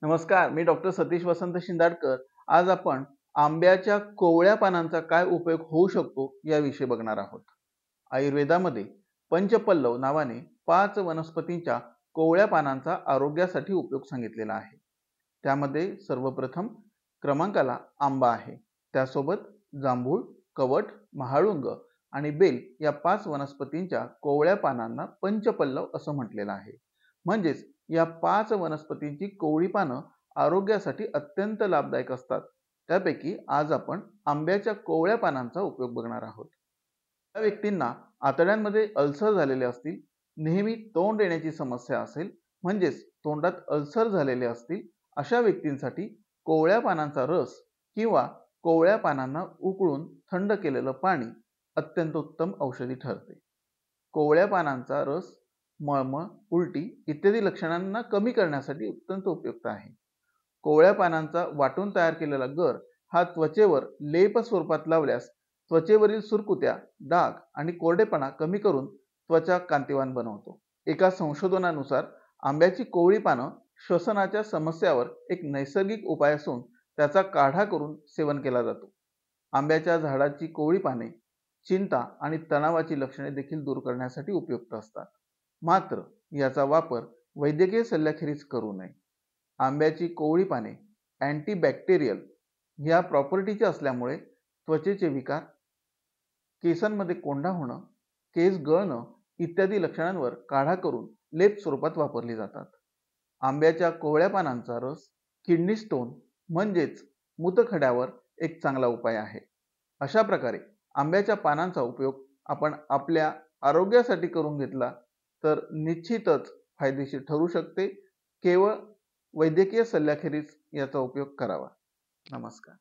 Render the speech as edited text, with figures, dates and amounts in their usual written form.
नमस्कार, मी डॉक्टर सतीश वसंत शिंदाडकर. आज आपण आंब्याच्या कोवळ्या पानांचा काय उपयोग होऊ शकतो याविषयी बघणार आहोत. आयुर्वेदामध्ये पंचपल्लव नावाने 5 वनस्पतींच्या कोवळ्या पानांचा आरोग्यासाठी उपयोग सांगितलेला आहे. त्यामध्ये सर्वप्रथम क्रमांकाला आंबा आहे. त्यासोबत जांभूळ, कवठ, महाळुंग आणि बेल या 5 वनस्पतींच्या कोवळ्या पानांना पंचपल्लव असं म्हटलेलं आहे. म्हणजेच या 5 वनस्पतींची कोवळी पानं आरोग्यासाठी अत्यंत लाभदायक असतात. त्यापैकी आज आपण आंब्याच्या कोवळ्या पानांचा उपयोग बघणार आहोत. त्या व्यक्तींना आतड्यांमध्ये अल्सर झालेले असतील, नेहमी तोंड येण्याची समस्या असेल, म्हणजेच तोंडात अल्सर झालेले असतील, अशा व्यक्तींसाठी कोवळ्या पानांचा रस किंवा कोवळ्या पानांना उकळून थंड केलेलं पाणी अत्यंत उत्तम औषधी ठरते. कोवळ्या पानांचा रस मळमळ, उलटी इत्यादी लक्षणांना कमी करण्यासाठी अत्यंत उपयुक्त आहे. कोवळ्या पानांचा वाटून तयार केलेला गर हा त्वचेवर लेप स्वरूपात लावल्यास त्वचेवरील सुरकुत्या, डाग आणि कोरडेपणा कमी करून त्वचा कांतिवान बनवतो. एका संशोधनानुसार आंब्याची कोवळी पानं श्वसनाच्या समस्यावर एक नैसर्गिक उपाय असून त्याचा काढा करून सेवन केला जातो. आंब्याच्या झाडाची कोवळी पाने चिंता आणि तणावाची लक्षणे देखील दूर करण्यासाठी उपयुक्त असतात. मात्र याचा वापर वैद्यकीय सल्ल्याखेरीज करू नये. आंब्याची कोवळी पाने अँटीबॅक्टेरियल ह्या प्रॉपर्टीची असल्यामुळे त्वचेचे विकार, केसांमध्ये कोंडा होणं, केस गळणं इत्यादी लक्षणांवर काढा करून लेप स्वरूपात वापरली जातात. आंब्याच्या कोवळ्या पानांचा रस किडनी स्टोन म्हणजेच मूतखड्यावर एक चांगला उपाय आहे. अशा प्रकारे आंब्याच्या पानांचा उपयोग आपण आपल्या आरोग्यासाठी करून घेतला तर निश्चितच फायदेशीर ठरू शकते. केवळ वैद्यकीय सल्ल्याखेरीज याचा उपयोग करावा. नमस्कार.